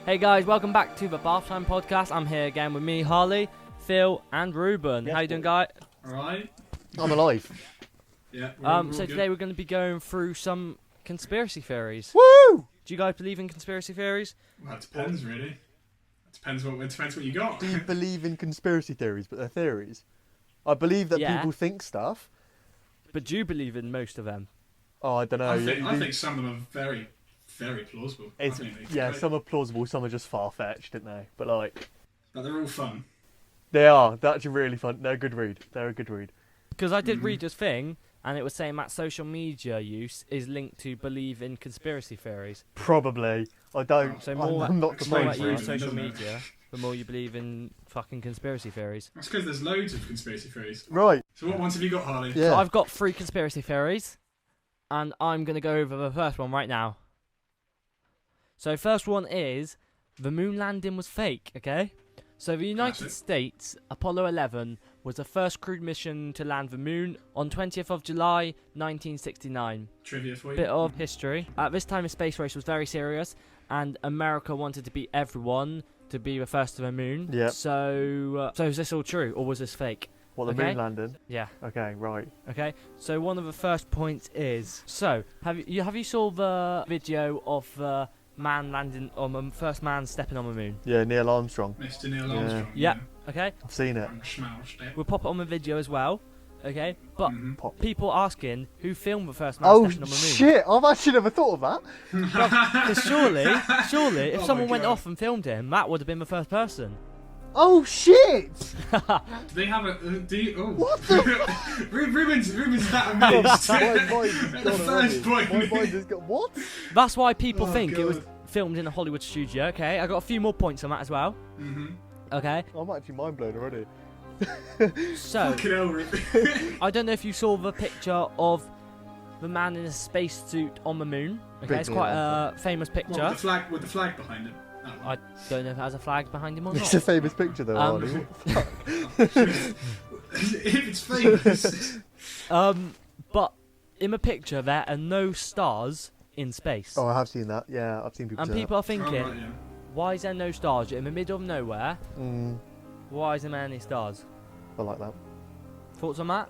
Hey guys, welcome back to the Bath Time Podcast. I'm here again with me, Harley, Phil, and Ruben. Yes, How you doing, guys? Alright. I'm alive. Yeah. So today we're going to be going through some conspiracy theories. Woo! Do you guys believe in conspiracy theories? Well, it depends, really. It depends what you got. Do you believe in conspiracy theories, but they're theories? I believe that Yeah. people think stuff. But do you believe in most of them? Oh, I don't know. I think some of them are very, very plausible. It's, I think yeah, some are plausible, some are just far-fetched, aren't they? But like, but they're all fun. they are. They're actually really fun. They're a good read. They're a good read. Because I did read this thing, and it was saying that social media use is linked to believe in conspiracy theories. Probably. I don't. So I'm more not the more surprised. that you use Explains social reason, media, the more you believe in fucking conspiracy theories. That's because there's loads of conspiracy theories. Right. So what ones have you got, Harley? Yeah. So I've got 3 conspiracy theories, and I'm going to go over the first one right now. So first one is, the moon landing was fake, okay? So the United Classic. States, Apollo 11, was the first crewed mission to land the moon on 20th of July, 1969. Trivia for you. Bit of history. At this time, the space race was very serious, and America wanted to beat everyone to be the first to the moon. Yep. So is this all true, or was this fake? What, the Okay. moon landing? Yeah. Okay, right. Okay, so one of the first points is, so have you saw the video of the man landing on the first man stepping on the moon? Yeah, Neil Armstrong. Mr. Neil Yeah. Armstrong. Yep. Okay, I've seen it. we'll pop it on the video as well. Okay, but Pop. people asking who filmed the first man Oh stepping on the moon. shit! I've actually never thought of that. Because surely, if Oh someone my went God. off and filmed him, that would have been the first person. Oh shit! Do they have a? Do you? Oh. What the? Ruben's that amazed. My mind's The gone first already. point. My mind has got what? That's why people Oh, think it was God. filmed in a Hollywood studio. Okay, I got a few more points on that as well. Okay, I'm actually mind blown already. so Fucking hell, Ruben. I don't know if you saw the picture of the man in a spacesuit on the moon. Okay, Big it's quite deal. a famous What, picture. with the flag behind him. That one. I don't know if it has a flag behind him or It's not. a famous picture though, Um, Harley. What the fuck? If it's famous. But in the picture there are no stars in space. Oh, I have seen that. Yeah, I've seen people And say people are Oh, thinking, right, yeah. why is there no stars? You're in the middle of nowhere. that. Why isn't there any stars? I like that. Thoughts on that?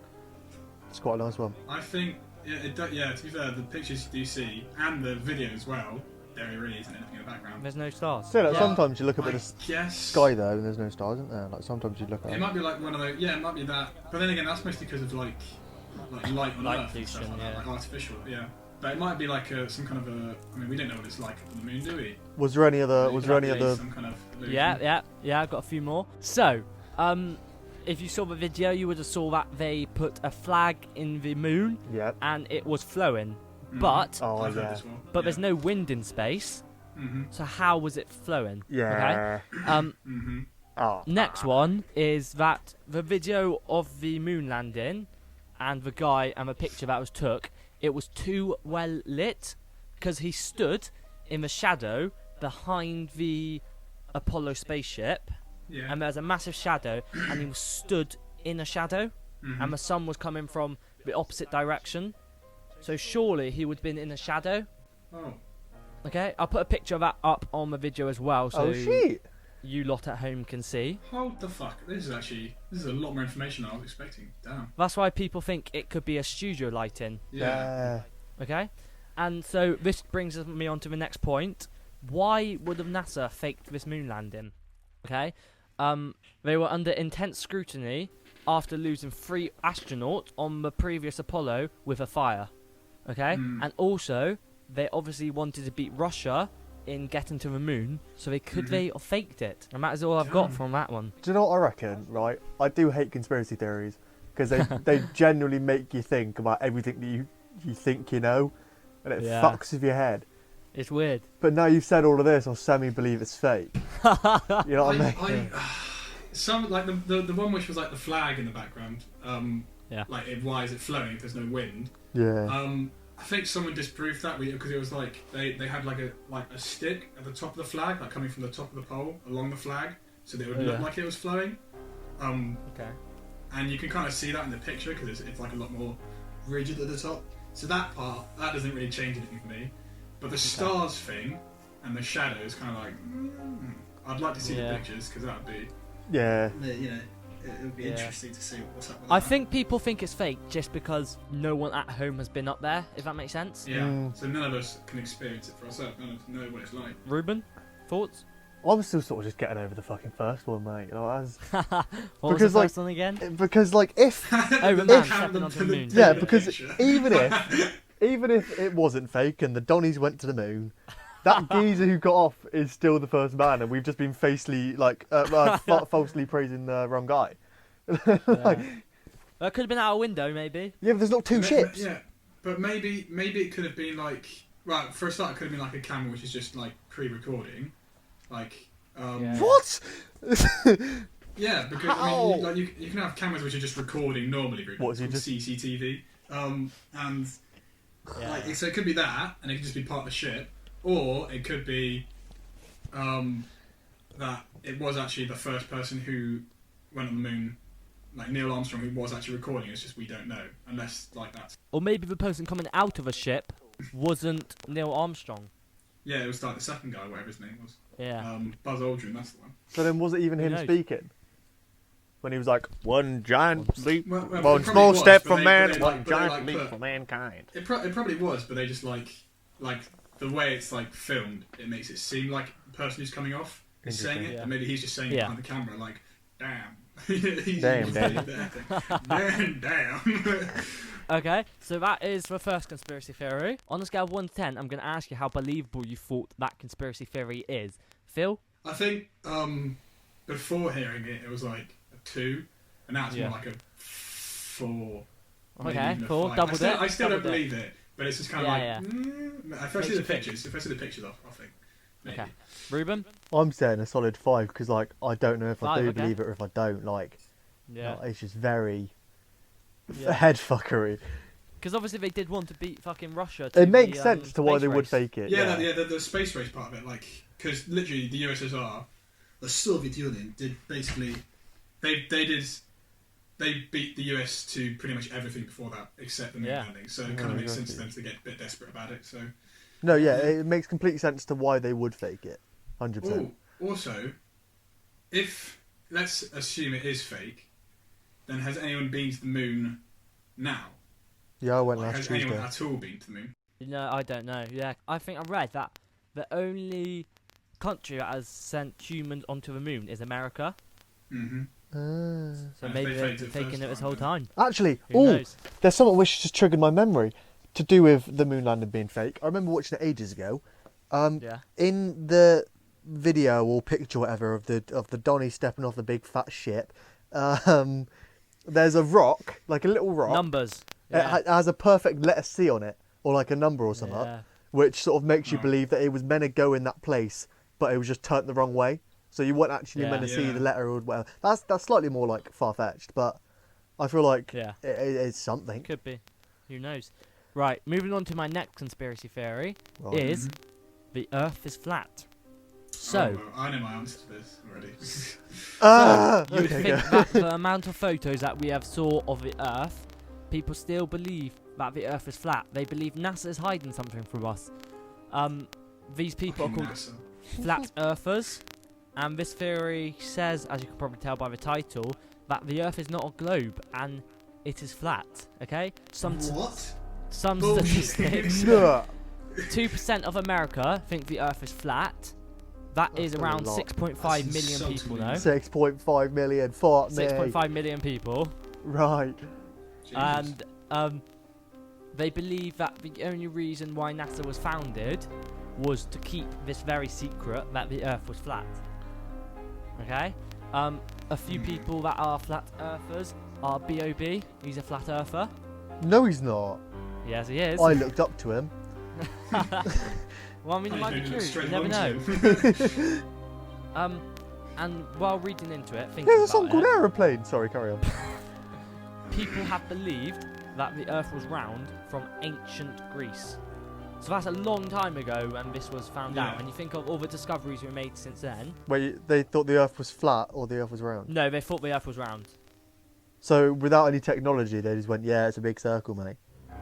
It's quite a nice one. I think, yeah, to be fair, the pictures you do see, and the video as well, there really isn't anything in the background. There's no stars. So like, Yeah. sometimes you look up I at the guess. sky though, and there's no stars, isn't there? Like sometimes you look at It it. might be like one of those, yeah, it might be that. But then again, that's mostly because of like light on Light Earth and stuff pollution, like that, yeah. like artificial, yeah. But it might be like some kind of a, I mean, we don't know what it's like on the moon, do we? Was there any other? Was there any Maybe other? Some kind of illusion. Yeah, I've got a few more. So, if you saw the video, you would have saw that they put a flag in the moon Yeah. and it was flowing. Mhm. But Oh I've heard yeah. as well. but there's no wind in space, Mm-hmm. so how was it flowing? Yeah. Okay. Mm-hmm. Oh. Next one is that the video of the moon landing and the guy and the picture that was took, it was too well lit because he stood in the shadow behind the Apollo spaceship, Yeah. and there's a massive shadow, and he was stood in a shadow, Mhm. and the sun was coming from the opposite direction. So surely he would have been in a shadow. Oh. Okay, I'll put a picture of that up on the video as well, so Oh shit. you lot at home can see. Hold the fuck. This is a lot more information than I was expecting. Damn. That's why people think it could be a studio lighting. Yeah. Okay, and so this brings me on to the next point. Why would have NASA faked this moon landing? Okay, they were under intense scrutiny after losing 3 astronauts on the previous Apollo with a fire. Okay, and also they obviously wanted to beat Russia in getting to the moon, so they have faked it, and that is all I've got Damn. from that one. Do you know what I reckon? Right. I do hate conspiracy theories because they genuinely make you think about everything that you think you know, and it Yeah. fucks with your head. It's weird. But now you've said all of this, I'll semi-believe it's fake. You know what I mean? Some like the one which was like the flag in the background. Yeah. Like why is it flowing if there's no wind? Yeah. I think someone disproved that because it was like they had like a stick at the top of the flag, like coming from the top of the pole along the flag, so that it would look like it was flowing. Okay. And you can kind of see that in the picture because it's like a lot more rigid at the top. So that part, that doesn't really change anything for me. But the stars thing and the shadows, kind of like, I'd like to see the pictures because that would be, Yeah. you know, it would be interesting to see what's up with I that. think people think it's fake just because no one at home has been up there, if that makes sense. Yeah, so none of us can experience it for ourselves. None of us know what it's like. Ruben, thoughts? I'm still sort of just getting over the fucking first one, mate. What was the first one again? Because like if Oh, the man stepping onto the moon. yeah, because even if it wasn't fake and the Donnies went to the moon, that geezer who got off is still the first man, and we've just been falsely praising the wrong guy. That could have been out a window, maybe. Yeah, but there's not two ships. Yeah, but maybe it could have been like, right, for a start, it could have been like a camera which is just like pre-recording, like. What? Yeah, because I mean, you can have cameras which are just recording normally. What is it? Just CCTV? And like, so it could be that, and it could just be part of the ship, or it could be that it was actually the first person who went on the moon, like Neil Armstrong, who was actually recording. It's just we don't know, unless like that's. Or maybe the person coming out of a ship wasn't Neil Armstrong. Yeah, it was like the second guy, whatever his name was. Yeah. Buzz Aldrin, that's the one. So then, was it even Who him knows? speaking? When he was like, "One giant leap, Well, it one probably small was, step but for they- man, but they, one like- but they, giant like, leap put- for mankind." It probably was, but they just like the way it's like filmed, it makes it seem like the person who's coming off is saying it, Yeah. and maybe he's just saying it behind the camera, like, damn. Damn. Okay, so that is the first conspiracy theory. On a scale of 1 to 10, I'm going to ask you how believable you thought that conspiracy theory is. Phil? I think before hearing it, it was like a 2, and now it's more like a 4. Or maybe Okay, even a 4, 5. doubled it. I still don't doubled it. believe it, but it's just kind of if I see the pictures, I'll think. Maybe. Okay. Ruben? I'm saying a solid 5 because, like, I don't know if I 5, do okay. believe it or if I don't. Like, Yeah. it's just very Yeah. head fuckery. Because obviously they did want to beat fucking Russia. It makes sense to why space they would race. fake it. Yeah, the space race part of it, like, because literally the USSR, the Soviet Union, did basically, they beat the US to pretty much everything before that, except the moon landing. So it kind of makes sense to them to get a bit desperate about it. So. No, yeah, it makes complete sense to why they would fake it. 100%. Oh, also, if let's assume it is fake, then has anyone been to the moon now? Yeah, I went Like, last has Tuesday. anyone at all been to the moon? No, I don't know. Yeah, I think I read that the only country that has sent humans onto the moon is America. Mm-hmm. So If maybe they they've faked been it faking first it this time, whole then. time. Actually, Who knows? there's something which just triggered my memory to do with the moon landing being fake. I remember watching it ages ago. Yeah. In the video or picture, whatever, of the Donny stepping off the big fat ship, there's a rock, like a little rock. Numbers. Yeah. It has a perfect letter C on it, or like a number or something, Yeah. which sort of makes you Oh. believe that it was meant to go in that place, but it was just turned the wrong way. So you weren't actually meant to see Yeah. the letter or whatever. That's slightly more like far-fetched, but I feel like Yeah. it's something. Could be. Who knows? Right, moving on to my next conspiracy theory Right. is the Earth is flat. So, well, I know my answer to this already. you would Okay, think go. that the amount of photos that we have saw of the Earth, people still believe that the Earth is flat. They believe NASA is hiding something from us. These people are called NASA. flat earthers, and this theory says, as you can probably tell by the title, that the Earth is not a globe and it is flat. Okay, some What? statistics. No. 2% of America think the Earth is flat. That That's is not a around lot. 6.5 That's million insulting people me. now. 6.5 million. Fuck me. 6.5 million people, Right. Jesus. and they believe that the only reason why NASA was founded was to keep this very secret that the Earth was flat. Okay, a few people that are flat earthers are Bob. He's a flat earther. No, he's not. Yes, he is. I looked up to him. Well, I mean, it might be Maybe true. straight You never know. onto him. And while reading into it, thinking There's a song about called it, Aeroplane. Sorry, carry on. people have believed that the Earth was round from ancient Greece. So that's a long time ago when this was found out. Yeah. And you think of all the discoveries we made since then. Wait, they thought the Earth was flat or the Earth was round? No, they thought the Earth was round. So without any technology, they just went, yeah, it's a big circle, mate.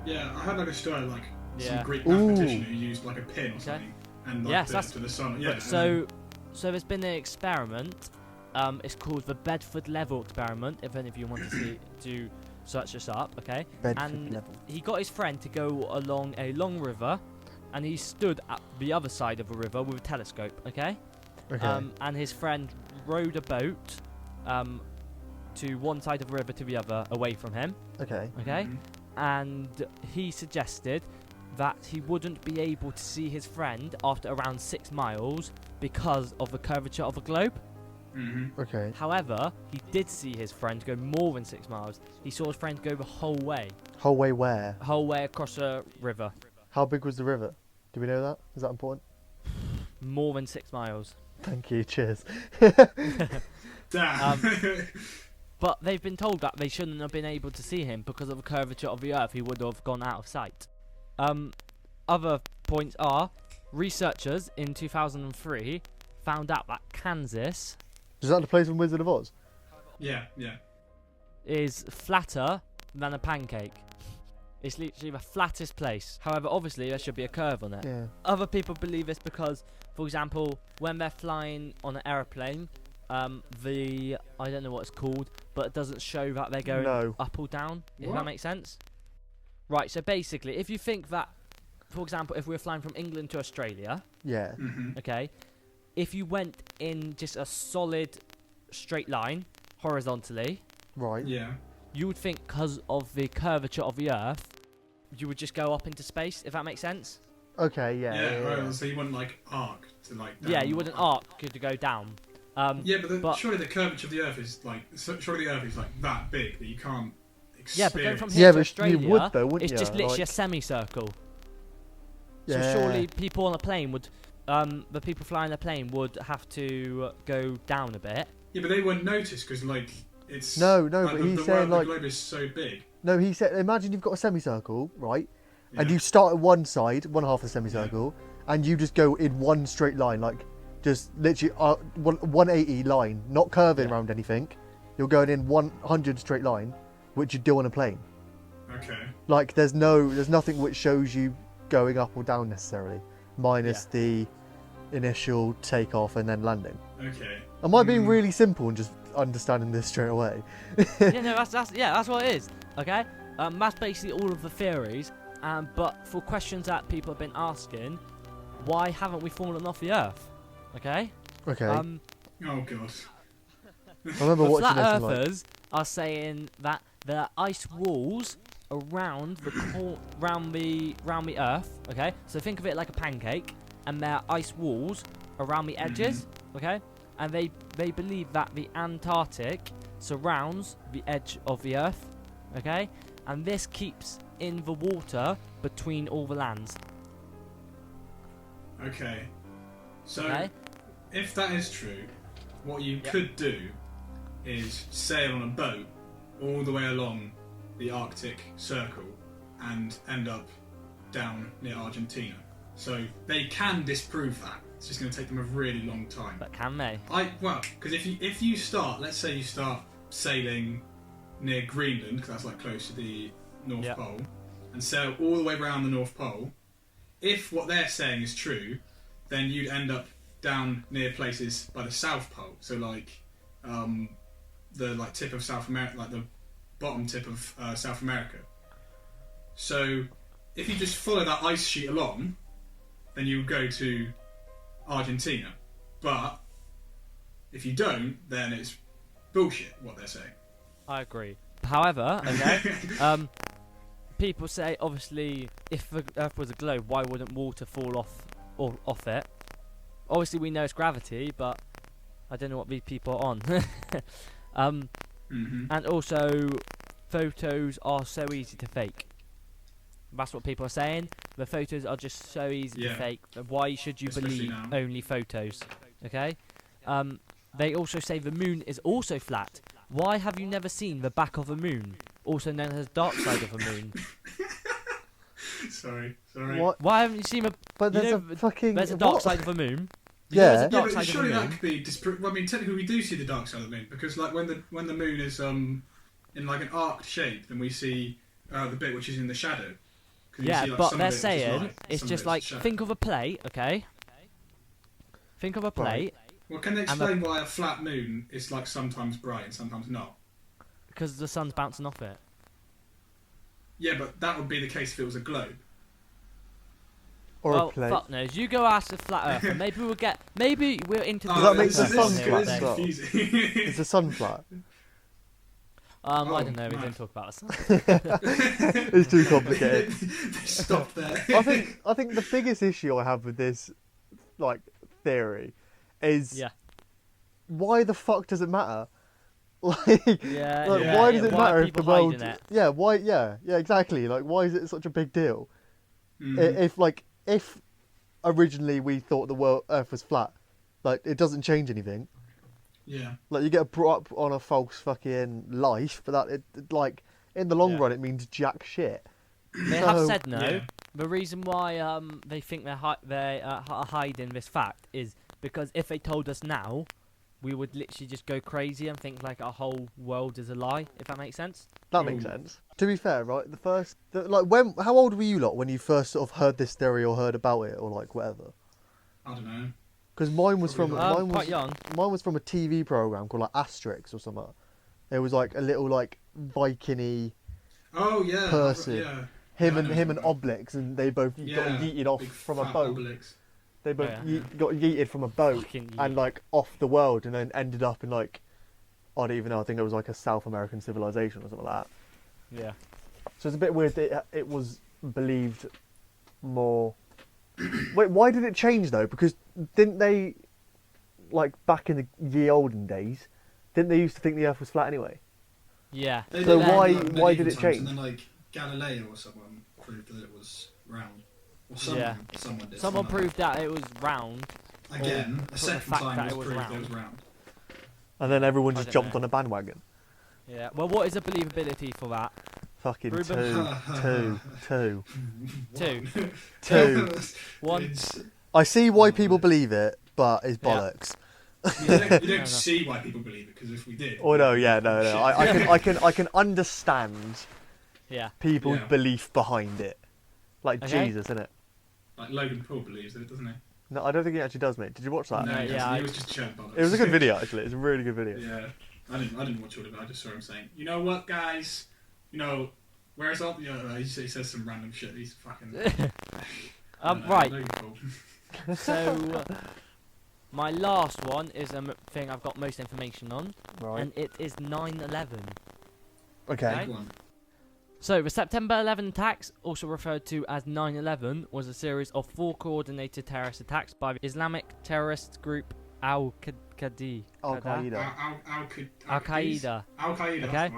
Yeah, I had like a story like Yeah. some Greek Ooh. mathematician who used like a pin or something and like Yes, did it that's- to the sun. Yeah. So there's been an experiment. It's called the Bedford Level experiment. If any of you want to search this up, okay? Bedford And level. he got his friend to go along a long river, and he stood at the other side of a river with a telescope, okay? Okay. And his friend rowed a boat to one side of the river to the other, away from him, Okay. okay? Mhm. And he suggested that he wouldn't be able to see his friend after around 6 miles because of the curvature of the globe. Mhm. Okay. However, he did see his friend go more than 6 miles. He saw his friend go the whole way Whole way where? across a river, How big was the river? Do we know that? Is that important? more than 6 miles. Thank you. Cheers. Damn. But they've been told that they shouldn't have been able to see him because of the curvature of the Earth. He would have gone out of sight. Other points are, researchers in 2003 found out that Kansas Is that the place from Wizard of Oz? yeah. is flatter than a pancake. It's literally the flattest place. However, obviously there should be a curve on it. Yeah. Other people believe this because, for example, when they're flying on an aeroplane, I don't know what it's called, but it doesn't show that they're going No. up or down. If that What? makes sense. Right. So basically, if you think that, for example, if we were flying from England to Australia, Yeah. Mhm. okay, if you went in just a solid straight line horizontally, Right. Yeah. you would think because of the curvature of the Earth, you would just go up into space, if that makes sense. Okay. Yeah. Yeah. Yeah. yeah, Right, yeah. so you wouldn't like arc to like. Yeah, down. you wouldn't arc to go down. Yeah, but, but- surely the curvature of the Earth is like surely the Earth is like that big that you can't experience. Yeah, but going from Yeah, here to but Australia, you would though, wouldn't it's you? just literally Like- a semicircle. Yeah. So surely people on a plane would, the people flying the plane would have to go down a bit. Yeah, but they wouldn't notice because like it's No, like, but the, he's the saying world, like the globe is so big. no. He said, imagine you've got a semicircle, right? And Yeah. you start at one side, one half of the semicircle, and you just go in one straight line, like just literally 180 line, not curving Yeah. around anything. You're going in 100 straight line, which you do on a plane. Okay. Like there's nothing which shows you going up or down necessarily, minus the initial takeoff and then landing. Okay. Am I being Mm. really simple and just understanding this straight away? Yeah, no, that's what it is. Okay, that's basically all of the theories. But for questions that people have been asking, why haven't we fallen off the Earth? Okay. Okay. Oh god. I remember The watching flat this and like, earthers are saying that there are ice walls around round the Earth. Okay, so think of it like a pancake, and there are ice walls around the edges. Okay, and they believe that the Antarctic surrounds the edge of the Earth. Okay, and this keeps in the water between all the lands. Okay. So Okay, if that is true, what you Yep. could do is sail on a boat all the way along the Arctic Circle and end up down near Argentina. So they can disprove that. It's just going to take them a really long time. but can they? Because if you start, let's say you start sailing near Greenland, because that's like close to the North Yep. Pole, and sail all the way around the North Pole. If what they're saying is true, then you'd end up down near places by the South Pole. So like the like tip of South America, like the bottom tip of South America. So if you just follow that ice sheet along, then you would go to Argentina. But if you don't, then it's bullshit what they're saying. I agree. However, okay, people say obviously if the Earth was a globe, why wouldn't water fall off it? Obviously, we know it's gravity, but I don't know what these people are on. Mm-hmm. And also, photos are so easy to fake. That's what people are saying. The photos are just so easy to Yeah. fake. Why should you Especially believe now. only photos? Okay. They also say the moon is also flat. Why have you never seen the back of a moon, also known as dark side of a moon? Sorry. what? Why haven't you seen a But you there's know, a fucking there's a dark what? side of a moon? Yeah. There's a Yeah, dark but side of a surely that moon. could be disproved. Well, I mean, technically, we do see the dark side of the moon because, like, when the moon is in like an arced shape, then we see the bit which is in the shadow. 'Cause you Yeah, see, like, but some they're of it is saying light, it's some of just it's like shadow. think of a plate, okay? Think of a plate Well, can they and explain why a flat moon is like sometimes bright and sometimes not? because the sun's bouncing off it. Yeah, but that would be the case if it was a globe. Or Well, a plate. fuck knows. You go ask a flat earther. Maybe we'll get. Maybe we're into Does that make flat the sun earthers here flat one This is day. as well? confusing. Is the sun flat? I Oh, don't know. We mad. didn't talk about the sun. It's too complicated. They stopped there. I think the biggest issue I have with this like theory is Yeah. why the fuck does it matter? Like, Yeah. like yeah, why does it why are matter if the people world? hiding it? Yeah, why? Yeah, exactly. Like, why is it such a big deal? Mhm. If originally we thought the world Earth was flat, like it doesn't change anything. Yeah. Like you get brought up on a false fucking life, but like in the long Yeah. run it means jack shit. They have So- said no. Yeah. The reason why they think they're hiding this fact is because if they told us now, we would literally just go crazy and think like our whole world is a lie. If that makes sense. That makes sense. To be fair, right? How old were you lot when you first sort of heard this theory or heard about it or like whatever? I don't know. Because mine was from Probably Quite young. mine was from a TV program called like Asterix or something. It was like a little like Viking-y Oh yeah. Person. Yeah. him Yeah, I and know him and something. Obelix, and they both got Yeah, yeeted off Big from a fat boat. Obelix. They both Yeah. got yeeted from a boat Fucking and like off the world, and then ended up in like I don't even know. I think it was like a South American civilization or something like that. Yeah. So it's a bit weird that it was believed more. Wait, why did it change though? Because didn't they, like back in the ye olden days, didn't they used to think the Earth was flat anyway? Yeah. They So did that why- in, like, why did medieval it times, change? And then like Galileo or someone proved that it was round. Or someone, Yeah. someone did. Someone something proved that it was round. like that. Again, or a the second fact time that it it was was proved that it round. was round. And then everyone I just don't jumped know. on a bandwagon. Yeah. Well, what is the believability for that? Fucking Ruben? two. One. It's, I see why people believe it, but it's Yeah. bollocks. you don't, Fair you don't enough. see why people believe it, because if we did... Oh no, yeah, no. I can understand Yeah. people's Yeah. belief behind it, like Okay. Jesus, innit? Like Logan Paul believes it, doesn't he? No, I don't think he actually does, mate. Did you watch that? No, No, he yeah, doesn't. He I- was just chatting bollocks. It was a good video, actually. It's a really good video. Yeah. I didn't watch all of it, I just saw him saying, you know what, guys? You know, where's all... You know, he says some random shit. He's fucking... Right. Logan Paul. So, my last one is a thing I've got most information on, Right. and it is 9/11. Okay. Big one. So, the September 11 attacks, also referred to as 9/11, was a series of 4 coordinated terrorist attacks by the Islamic terrorist group Al-Qaeda. Al-Qaeda. Al-Qaeda. Al-Qaeda, Okay. that's the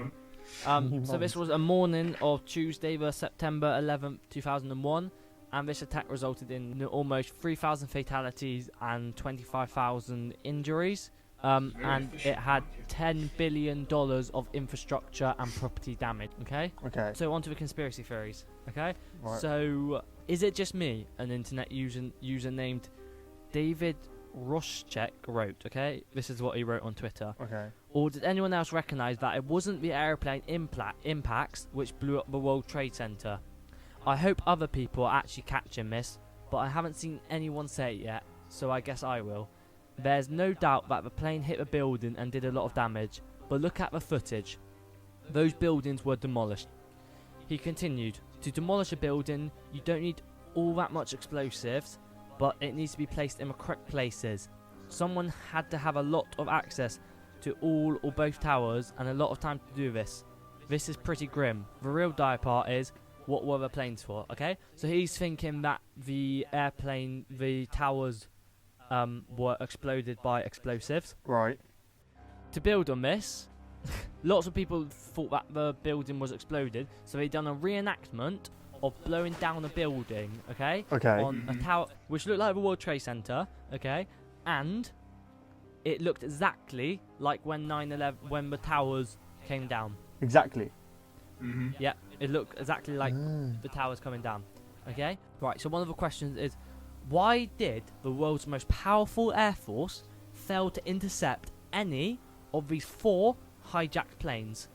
one. So this was a morning of Tuesday, the September 11th, 2001, and this attack resulted in almost 3,000 fatalities and 25,000 injuries. And it had $10 billion of infrastructure and property damage. Okay. Okay. So on to the conspiracy theories. Okay. Right. So is it just me, an internet user named David Roschek wrote? Okay. This is what he wrote on Twitter. Okay. Or did anyone else recognise that it wasn't the aeroplane impacts which blew up the World Trade Center? I hope other people are actually catching this, but I haven't seen anyone say it yet, so I guess I will. There's no doubt that the plane hit a building and did a lot of damage, but look at the footage. Those buildings were demolished. He continued, to demolish a building, you don't need all that much explosives, but it needs to be placed in the correct places. Someone had to have a lot of access to all or both towers and a lot of time to do this. This is pretty grim. The real dire part is, what were the planes for? Okay, so he's thinking that the towers were exploded by explosives. Right. To build on this, lots of people thought that the building was exploded, so they done a reenactment of blowing down a building, okay? Okay. On a tower, which looked like the World Trade Center, okay? And it looked exactly like when 9/11, when the towers came down. Exactly. Mm-hmm. Yeah, it looked exactly like the towers coming down. Okay? Right, so one of the questions is, why did the world's most powerful air force fail to intercept any of these 4 hijacked planes?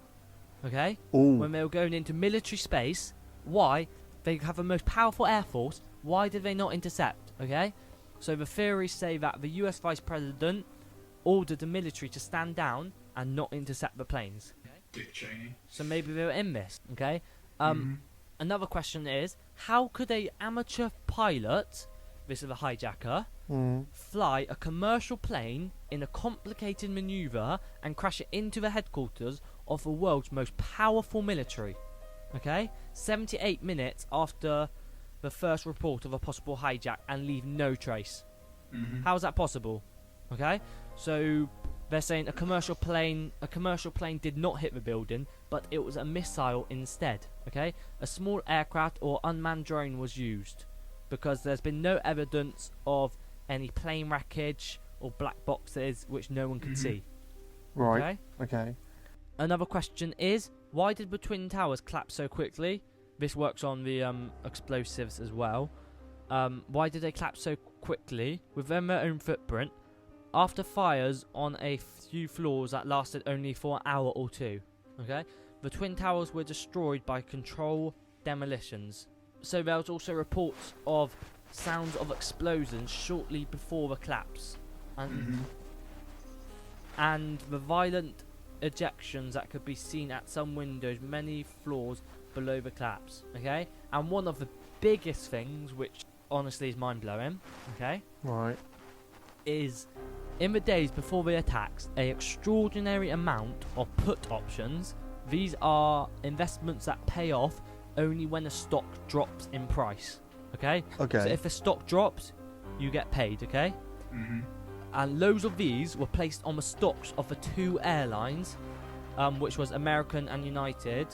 Okay? Ooh. When they were going into military space, why they have the most powerful air force. Why did they not intercept? Okay, so the theories say that the U.S. Vice President ordered the military to stand down and not intercept the planes. Dick Cheney. So maybe they were in this. Okay. Mhm. Another question is, how could a amateur pilot, this is a hijacker, fly a commercial plane in a complicated maneuver and crash it into the headquarters of the world's most powerful military? Okay, 78 minutes after the first report of a possible hijack and leave no trace. How is that possible? Okay, so they're saying a commercial plane did not hit the building, but it was a missile instead. Okay, a small aircraft or unmanned drone was used, because there's been no evidence of any plane wreckage or black boxes which no one could see. Right. Okay? Okay. Another question is, why did the Twin Towers collapse so quickly? This works on the explosives as well. Why did they collapse so quickly within their own footprint after fires on a few floors that lasted only for an hour or two? Okay, the Twin Towers were destroyed by controlled demolitions. So there was also reports of sounds of explosions shortly before the collapse, and the violent ejections that could be seen at some windows many floors below the collapse. Okay, and one of the biggest things, which honestly is mind-blowing, okay, Right. is in the days before the attacks, an extraordinary amount of put options. These are investments that pay off only when a stock drops in price. Okay? Okay. So if a stock drops, you get paid, okay? And loads of these were placed on the stocks of the two airlines, which was American and United,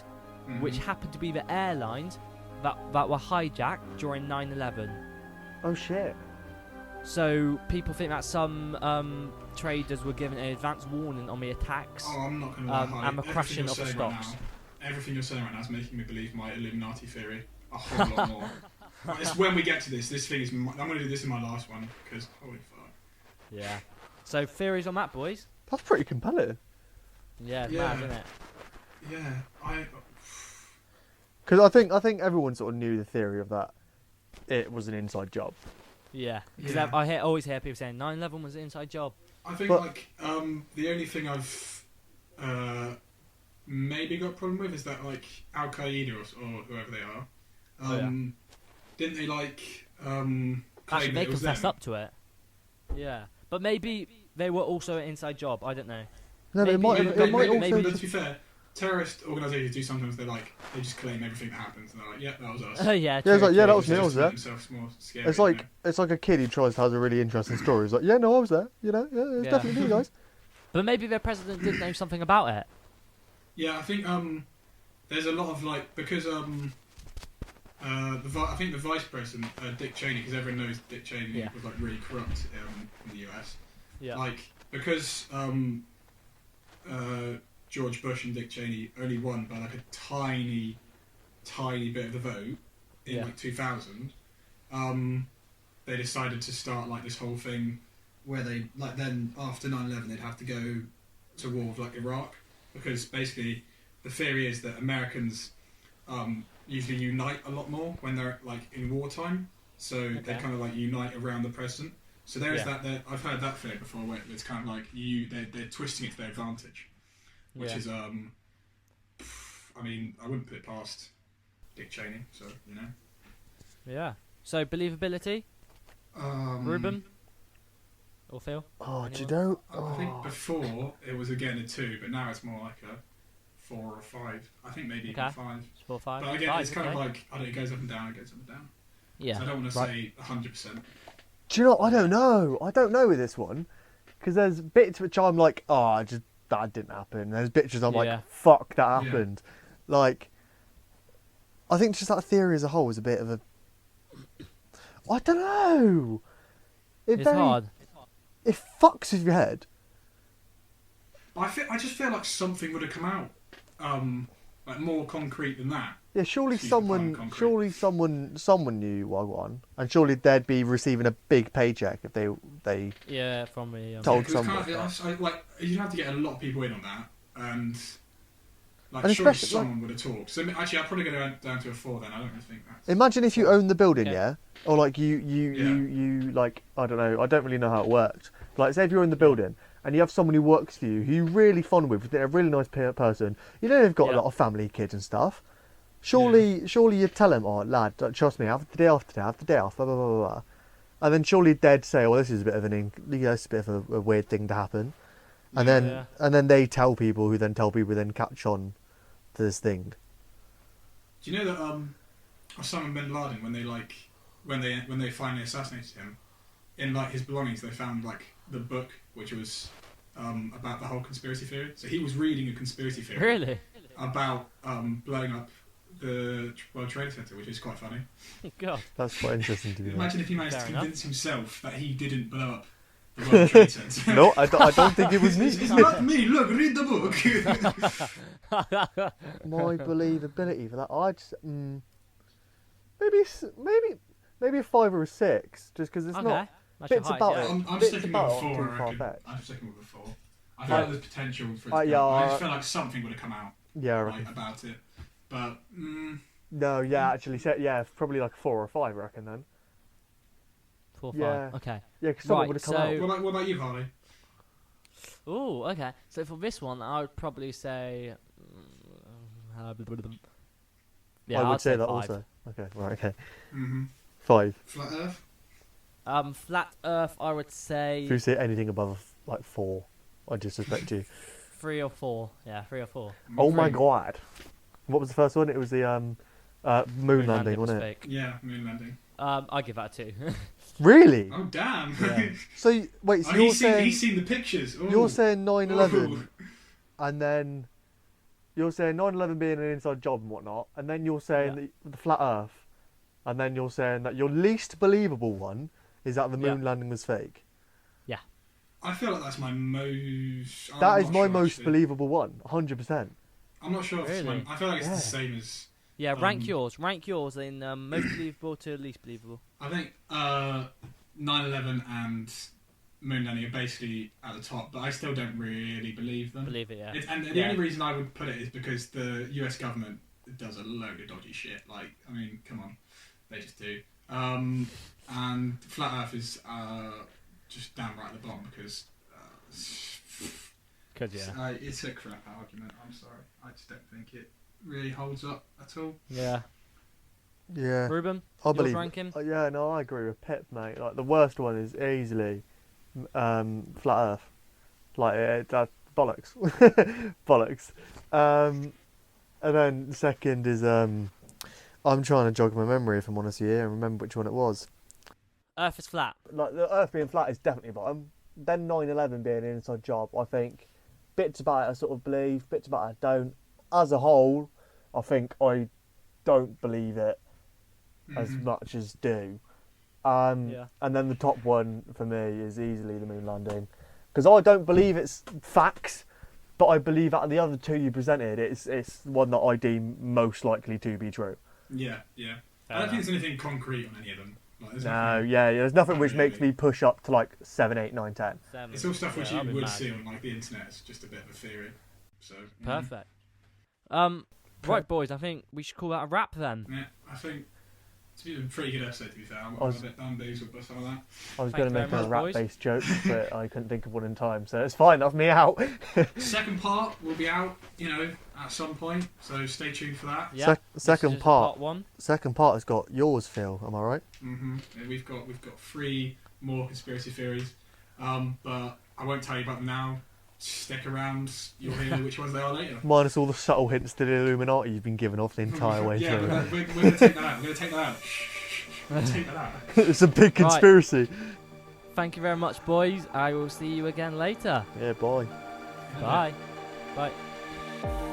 which happened to be the airlines that were hijacked during 9/11. Oh shit. So people think that some traders were given an advance warning on the attacks. Oh, I'm not going to lie. And the crashing of the stocks. Everything you're saying right now is making me believe my Illuminati theory a whole lot more. Right, it's when we get to this thing is. I'm going to do this in my last one because holy fuck. Yeah. So theories on that, boys? That's pretty compelling. Yeah, it's Yeah. mad, isn't it? Yeah, Because I think everyone sort of knew the theory of that. It was an inside job. Yeah. Because Yeah. I always hear people saying 9/11 was an inside job. I think But- like the only thing I've maybe got a problem with is that like Al Qaeda or whoever they are, didn't they like claim Actually, that they it was confessed them? up to it. Yeah. But maybe they were also an inside job. I don't know. No, but it Maybe- might, maybe- it might also. maybe- But to be fair, terrorist organisations do sometimes they just claim everything that happens and they're like, yeah, that was us. Yeah, Yeah, it's true, like, yeah, that true. was me. I was there. Themselves more scary, It's you like know? a kid who tries to tell a really interesting story. He's like, yeah, no, I was there. You know, yeah, it's Yeah. definitely me, guys. But maybe their president did know something about it. Yeah, I think there's a lot of like because I think the vice president Dick Cheney, because everyone knows Dick Cheney Yeah. was like really corrupt in the US. Yeah. Like because George Bush and Dick Cheney only won by like a tiny bit of the vote in Yeah. like 2000. They decided to start like this whole thing where they like then after 9/11 they'd have to go to war with like Iraq, because basically the theory is that Americans usually unite a lot more when they're like in wartime, so they Okay. kind of like unite around the president. So there is Yeah. that. I've heard that theory before, where it's kind of like they're twisting it to their advantage, which Yeah. is I mean, I wouldn't put it past Dick Cheney, so you know. Yeah. So believability, Ruben or Phil? Oh, do you Anyone? know? I think Oh. before it was again a 2, but now it's more like a 4 or 5. I think maybe even Okay. 5. 4, 5. But again, 5, it's kind okay. of like I don't know, it goes up and down, it goes up and down. Yeah. So I don't want to Right. say 100%. Do you know? I don't know. I don't know with this one, because there's bits which I'm like, oh, that didn't happen. There's bits I'm Yeah. like, fuck, that Yeah. happened. Like, I think just that theory as a whole is a bit of a. I don't know. It's hard. It fucks with your head. I just feel like something would have come out, like more concrete than that. Yeah, surely Excuse the pun, someone, concrete. surely someone knew Wagwan, and surely they'd be receiving a big paycheck if they. Yeah, from the. Told Yeah, 'cause it's someone. kind of, like you'd have to get a lot of people in on that, and Like, And surely especially, someone would have talked. So actually, I'd probably go down to a 4 then. I don't really think that's. imagine if you own the building, Yeah. yeah, or like you like, I don't know, I don't really know how it works. But like, say if you're in the building and you have someone who works for you who you're really fond with, they're a really nice person. You know they've got a Yeah. lot of family, kids and stuff. Surely you'd tell them, oh lad, trust me, have the day off today, have the day off, blah blah blah blah. And then surely they'd say, well, this is a bit of it's a bit of a weird thing to happen. And Yeah. then they tell people who then tell people who then catch on to this thing. Do you know that Osama bin Laden, when they finally assassinated him, in like his belongings they found like the book which was about the whole conspiracy theory. So he was reading a conspiracy theory Really? about blowing up the World Trade Center, which is quite funny. God. That's quite interesting to me. Imagine if he managed Fair to enough. convince himself that he didn't blow up the World Trade Center. No, I don't think it was me. It's not me. Look, read the book. My believability for that, I'd maybe a 5 or a 6, just because it's Okay. not. That's your Bits height, about yeah. it. I'm Bits sticking with about a it 4. too I reckon. far-fetched. I'm sticking with a 4. I feel like there's potential for it to yeah, go. I just feel like something would have come out Yeah, I reckon. about it, but. No, yeah, actually, yeah, probably like a 4 or a 5, I reckon then. 4, 5. Yeah. Okay. Yeah, because someone Right, would have come so- out. What about you, Harley? Oh, okay. So for this one, I would probably say. Yeah, I would I'd say that 5. also. Okay, right, okay. Mm-hmm. 5. Flat Earth. Flat Earth, I would say If you say anything above like 4, I disrespect you. 3 or 4. Yeah, 3 or 4. Oh my Three. god. What was the first one? It was the moon landing, was wasn't it? fake. Yeah, moon landing. I give that a 2. Really? Oh damn! Yeah. So wait, so Oh, you're he's saying seen the pictures. Ooh. you're saying 9/11, Ooh. and then you're saying 9/11 being an inside job and whatnot, and then you're saying Yeah. the flat Earth, and then you're saying that your least believable one is that the moon Yeah. landing was fake. I feel like that's my most. I'm That is not my sure, most actually. believable one, 100%. I'm not sure if it's Really? my. I feel like it's Yeah. the same as. Yeah, rank Um, yours. Rank yours in most believable to least believable. I think 9/11 and moon landing are basically at the top, but I still don't really believe them. Believe it, yeah. And the Yeah. only reason I would put it is because the US government does a load of dodgy shit. Like, I mean, come on, they just do. And flat Earth is just down right at the bottom because Cause yeah. it's a crap argument. I'm sorry, I just don't think it really holds up at all. Yeah. Yeah, Ruben, I yours believe. ranking? Yeah, no, I agree with Pip, mate. Like the worst one is easily flat Earth. Like that bollocks, bollocks. And then second is I'm trying to jog my memory if I'm honest here and remember which one it was. Earth is flat. Like the Earth being flat is definitely bottom. Then 9/11 being an inside job, I think. Bits about it I sort of believe, bits about it I don't. As a whole, I think I don't believe it as Mhm. much as do. Yeah. And then the top one for me is easily the moon landing, because I don't believe it's facts, but I believe out of the other two you presented, it's one that I deem most likely to be true. Yeah. Fair I don't think enough. there's anything concrete on any of them. Like, there's No, nothing- yeah, there's nothing which makes really. me push up to like 7, 8, 9, 10. 7. It's all stuff which Yeah, I'll you be would mad. see on like the internet. It's just a bit of a theory. So Perfect. Right, boys. I think we should call that a wrap then. Yeah, I think it's been a pretty good episode to be fair. I'm I was- a bit bamboozled by some of that. I was Thank going you to make very a much, rap-based joke, but I couldn't think of one in time, so it's fine. That's me out. Second part will be out, at some point. So stay tuned for that. Yeah. this is second just part. Part 1. Second part has got yours, Phil. Am I right? Yeah, we've got 3 more conspiracy theories, but I won't tell you about them now. Stick around. You'll hear which ones they are later. Minus all the subtle hints to the Illuminati you've been giving off the entire way Yeah, through. we're going to take that out. We're going to take that out. Shh. We're going to take that out. It's a big conspiracy. Thank you very much, boys. I will see you again later. Yeah, bye. Bye. Bye.